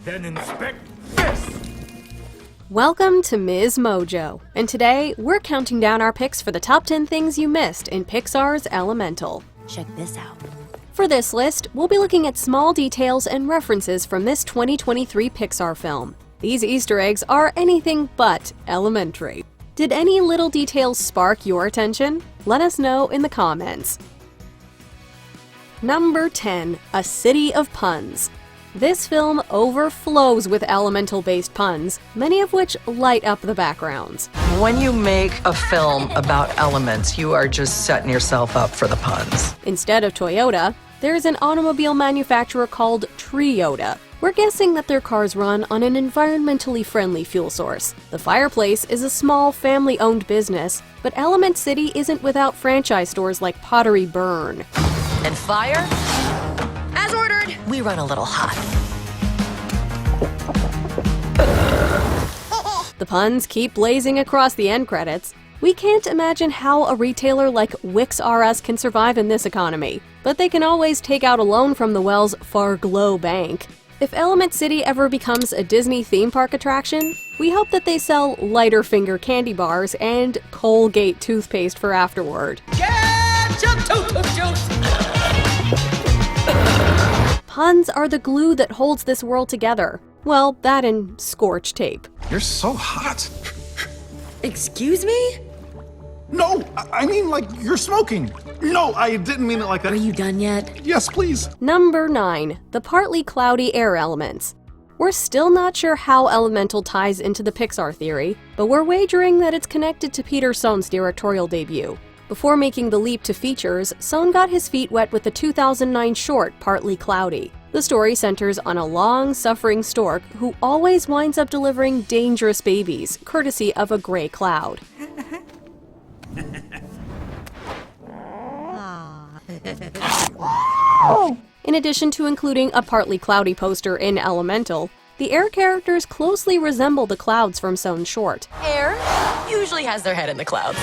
Then inspect this! Welcome to Ms. Mojo, and today we're counting down our picks for the top 10 things you missed in Pixar's Elemental. Check this out. For this list, we'll be looking at small details and references from this 2023 Pixar film. These Easter eggs are anything but elementary. Did any little details spark your attention? Let us know in the comments. Number 10. A City of Puns. This film overflows with elemental-based puns, many of which light up the backgrounds. When you make a film about elements, you are just setting yourself up for the puns. Instead of Toyota, there's an automobile manufacturer called Toyota. We're guessing that their cars run on an environmentally friendly fuel source. The fireplace is a small family-owned business, but Element City isn't without franchise stores like Pottery Burn. And fire? As ordered. We run a little hot. The puns keep blazing across the end credits. We can't imagine how a retailer like Wix R Us can survive in this economy, but they can always take out a loan from the Wells Fargo Bank. If Element City ever becomes a Disney theme park attraction, we hope that they sell lighter finger candy bars and Colgate toothpaste for afterward. Puns are the glue that holds this world together. Well, that and Scorch tape. You're so hot. Excuse me? No, I mean like you're smoking. No, I didn't mean it like that. Are you done yet? Yes, please. Number 9. The partly cloudy air elements. We're still not sure how Elemental ties into the Pixar theory, but we're wagering that it's connected to Peter Sohn's directorial debut. Before making the leap to features, Sohn got his feet wet with the 2009 short Partly Cloudy. The story centers on a long-suffering stork who always winds up delivering dangerous babies, courtesy of a gray cloud. In addition to including a Partly Cloudy poster in Elemental, the air characters closely resemble the clouds from Sohn's short. Air usually has their head in the clouds.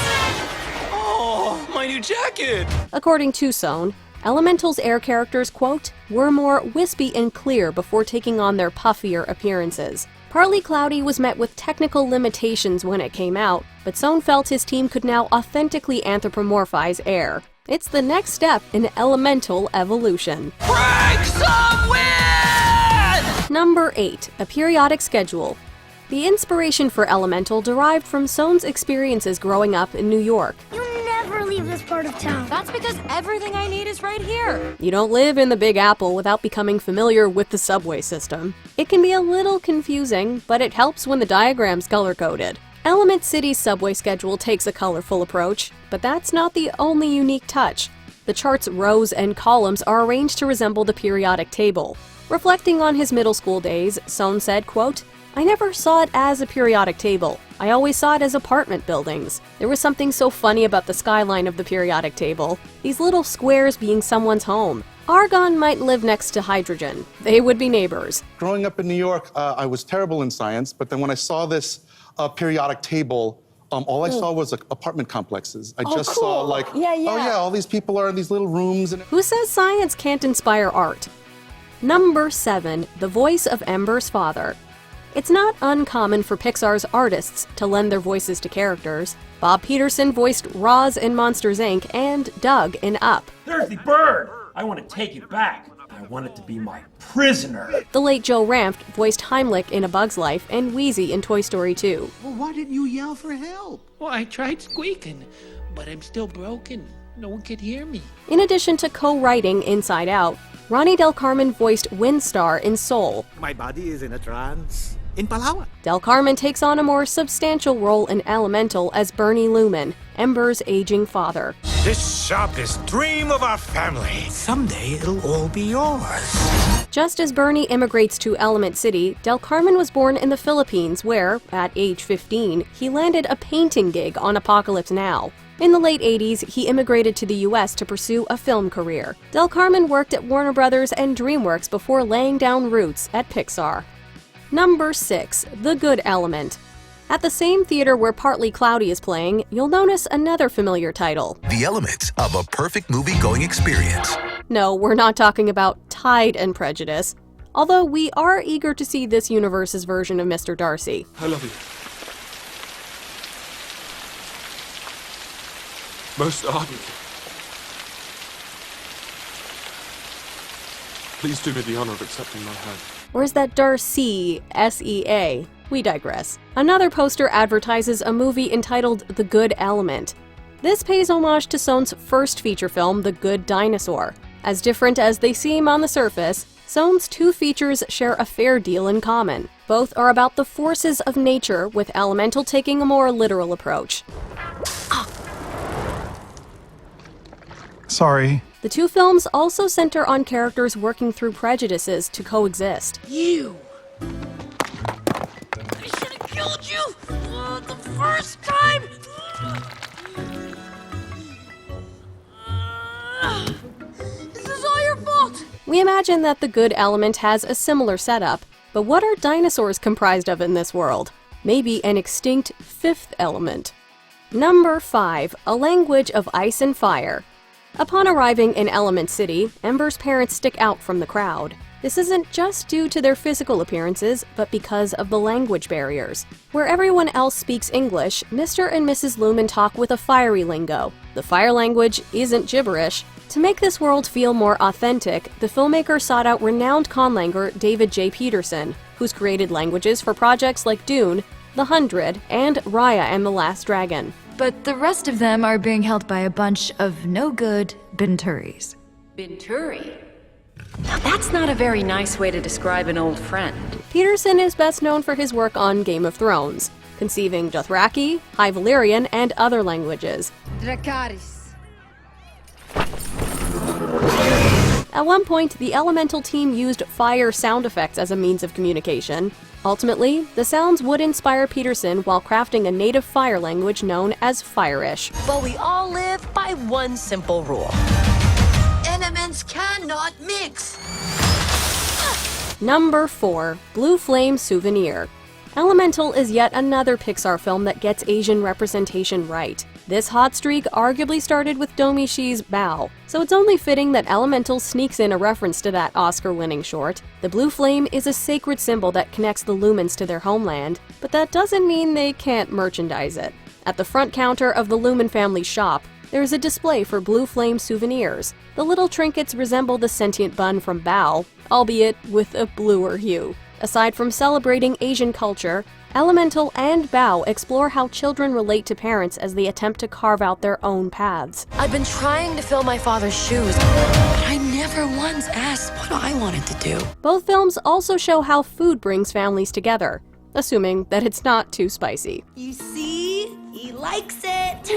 Oh, my new jacket! According to Sohn, Elemental's air characters, quote, were more wispy and clear before taking on their puffier appearances. Partly Cloudy was met with technical limitations when it came out, but Sohn felt his team could now authentically anthropomorphize air. It's the next step in Elemental evolution. Break some wind! Number 8. A Periodic Schedule. The inspiration for Elemental derived from Sohn's experiences growing up in New York. You never leave this part of town. That's because everything I need is right here. You don't live in the Big Apple without becoming familiar with the subway system. It can be a little confusing, but it helps when the diagram's color-coded. Element City's subway schedule takes a colorful approach, but that's not the only unique touch. The chart's rows and columns are arranged to resemble the periodic table. Reflecting on his middle school days, Sohn said, quote, I never saw it as a periodic table. I always saw it as apartment buildings. There was something so funny about the skyline of the periodic table. These little squares being someone's home. Argon might live next to hydrogen. They would be neighbors. Growing up in New York, I was terrible in science, but then when I saw this periodic table, all I saw was like, apartment complexes. I just saw like, oh yeah, all these people are in these little rooms. And Who says science can't inspire art? Number 7. The voice of Ember's father. It's not uncommon for Pixar's artists to lend their voices to characters. Bob Peterson voiced Roz in Monsters, Inc. and Doug in Up. There's the bird! I want to take it back. I want it to be my prisoner. The late Joe Ranft voiced Heimlich in A Bug's Life and Wheezy in Toy Story 2. Well, why didn't you yell for help? Well, I tried squeaking, but I'm still broken. No one could hear me. In addition to co-writing Inside Out, Ronnie Del Carmen voiced Windstar in Soul. My body is in a trance. In Palawan. Del Carmen takes on a more substantial role in Elemental as Bernie Lumen, Ember's aging father. This shop is dream of our family. Someday it'll all be yours. Just as Bernie immigrates to Element City, Del Carmen was born in the Philippines where, at age 15, he landed a painting gig on Apocalypse Now. In the late 80s, he immigrated to the US to pursue a film career. Del Carmen worked at Warner Brothers and DreamWorks before laying down roots at Pixar. Number 6. The Good Element. At the same theater where Partly Cloudy is playing, you'll notice another familiar title. The Elements of a Perfect Movie-Going Experience. No, we're not talking about Tide and Prejudice. although we are eager to see this universe's version of Mr. Darcy. I love you. Most ardently. Please do me the honor of accepting my hand. Or is that Darcy, S-E-A? We digress. Another poster advertises a movie entitled The Good Element. This pays homage to Sohn's first feature film, The Good Dinosaur. As different as they seem on the surface, Sohn's two features share a fair deal in common. Both are about the forces of nature, with Elemental taking a more literal approach. Sorry. The two films also center on characters working through prejudices to coexist. You! I should have killed you the first time! This is all your fault! We imagine that The Good Element has a similar setup, but what are dinosaurs comprised of in this world? Maybe an extinct fifth element. Number 5. A Language of Ice and Fire. Upon arriving in Element City, Ember's parents stick out from the crowd. This isn't just due to their physical appearances, but because of the language barriers. Where everyone else speaks English, Mr. and Mrs. Lumen talk with a fiery lingo. The fire language isn't gibberish. To make this world feel more authentic, the filmmaker sought out renowned conlanger David J. Peterson, who's created languages for projects like Dune, The 100, and Raya and the Last Dragon. But the rest of them are being held by a bunch of no-good Binturis. Binturi? Now that's not a very nice way to describe an old friend. Peterson is best known for his work on Game of Thrones, conceiving Dothraki, High Valyrian, and other languages. Dracarys. At one point, the Elemental team used fire sound effects as a means of communication. Ultimately, the sounds would inspire Peterson while crafting a native fire language known as Fire-ish. But we all live by one simple rule. Elements cannot mix! Number 4. Blue Flame Souvenir. Elemental is yet another Pixar film that gets Asian representation right. This hot streak arguably started with Domishi's Bao, so it's only fitting that Elemental sneaks in a reference to that Oscar-winning short. The blue flame is a sacred symbol that connects the Lumens to their homeland, but that doesn't mean they can't merchandise it. At the front counter of the Lumen family shop, there is a display for Blue Flame souvenirs. The little trinkets resemble the sentient bun from Bao, albeit with a bluer hue. Aside from celebrating Asian culture, Elemental and Bao explore how children relate to parents as they attempt to carve out their own paths. I've been trying to fill my father's shoes, but I never once asked what I wanted to do. Both films also show how food brings families together, assuming that it's not too spicy. You see? He likes it!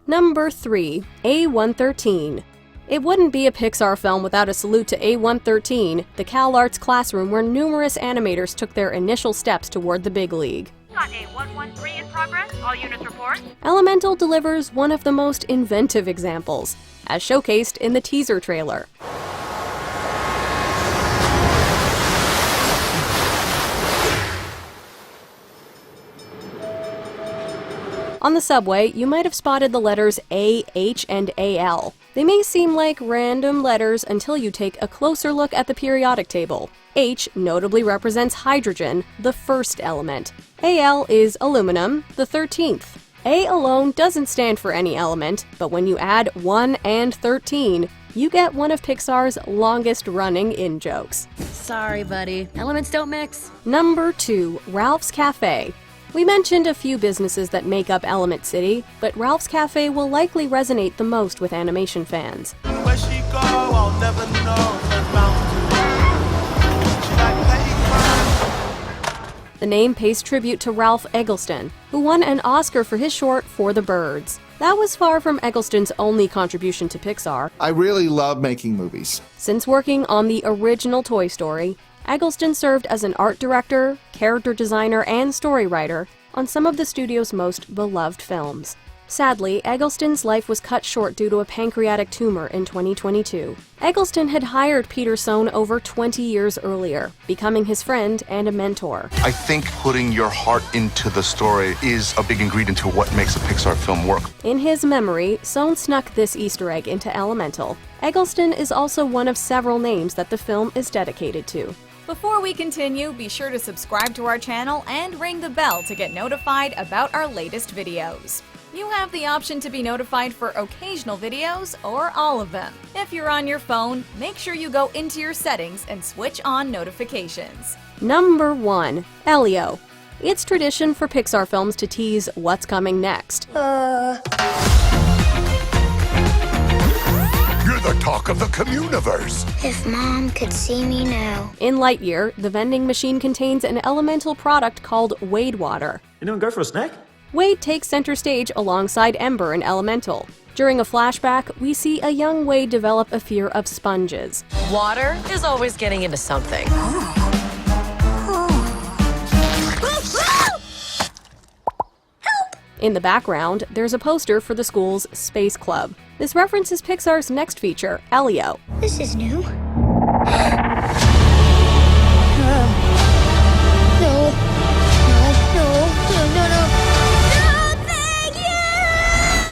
Number 3. A113. It wouldn't be a Pixar film without a salute to A113, the CalArts classroom where numerous animators took their initial steps toward the big league. Got A113 in progress. All units report. Elemental delivers one of the most inventive examples, as showcased in the teaser trailer. On the subway, you might have spotted the letters A, H, and AL. They may seem like random letters until you take a closer look at the periodic table. H notably represents hydrogen, the first element. Al is aluminum, the 13th. A alone doesn't stand for any element, but when you add 1 and 13, you get one of Pixar's longest-running in-jokes. Sorry, buddy. Elements don't mix. Number 2. Ralph's Cafe. We mentioned a few businesses that make up Element City, but Ralph's Cafe will likely resonate the most with animation fans. Where she go, I'll never know. The name pays tribute to Ralph Eggleston, who won an Oscar for his short For the Birds. That was far from Eggleston's only contribution to Pixar. I really love making movies. Since working on the original Toy Story, Eggleston served as an art director, character designer, and story writer on some of the studio's most beloved films. Sadly, Eggleston's life was cut short due to a pancreatic tumor in 2022. Eggleston had hired Peter Sohn over 20 years earlier, becoming his friend and a mentor. I think putting your heart into the story is a big ingredient to what makes a Pixar film work. In his memory, Sohn snuck this Easter egg into Elemental. Eggleston is also one of several names that the film is dedicated to. Before we continue, be sure to subscribe to our channel and ring the bell to get notified about our latest videos. You have the option to be notified for occasional videos or all of them. If you're on your phone, make sure you go into your settings and switch on notifications. Number 1. Elio. It's tradition for Pixar films to tease what's coming next. You're the talk of the communiverse. If Mom could see me now. In Lightyear, the vending machine contains an elemental product called Wade Water. You don't go for a snack? Wade takes center stage alongside Ember in Elemental. During a flashback, we see a young Wade develop a fear of sponges. Water is always getting into something. In the background, there's a poster for the school's Space Club. This references Pixar's next feature, Elio. This is new.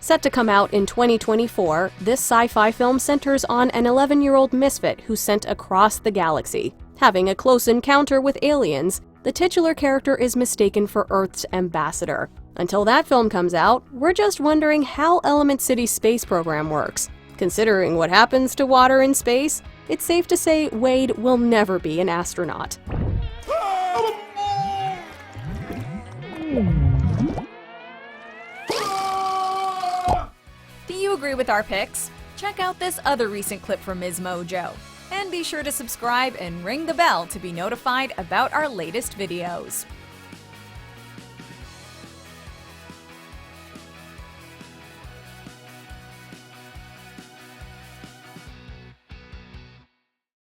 Set to come out in 2024, this sci-fi film centers on an 11-year-old misfit who's sent across the galaxy. Having a close encounter with aliens, the titular character is mistaken for Earth's ambassador. Until that film comes out, we're just wondering how Element City's space program works. Considering what happens to water in space, it's safe to say Wade will never be an astronaut. Do you agree with our picks? Check out this other recent clip from Ms. Mojo. And be sure to subscribe and ring the bell to be notified about our latest videos.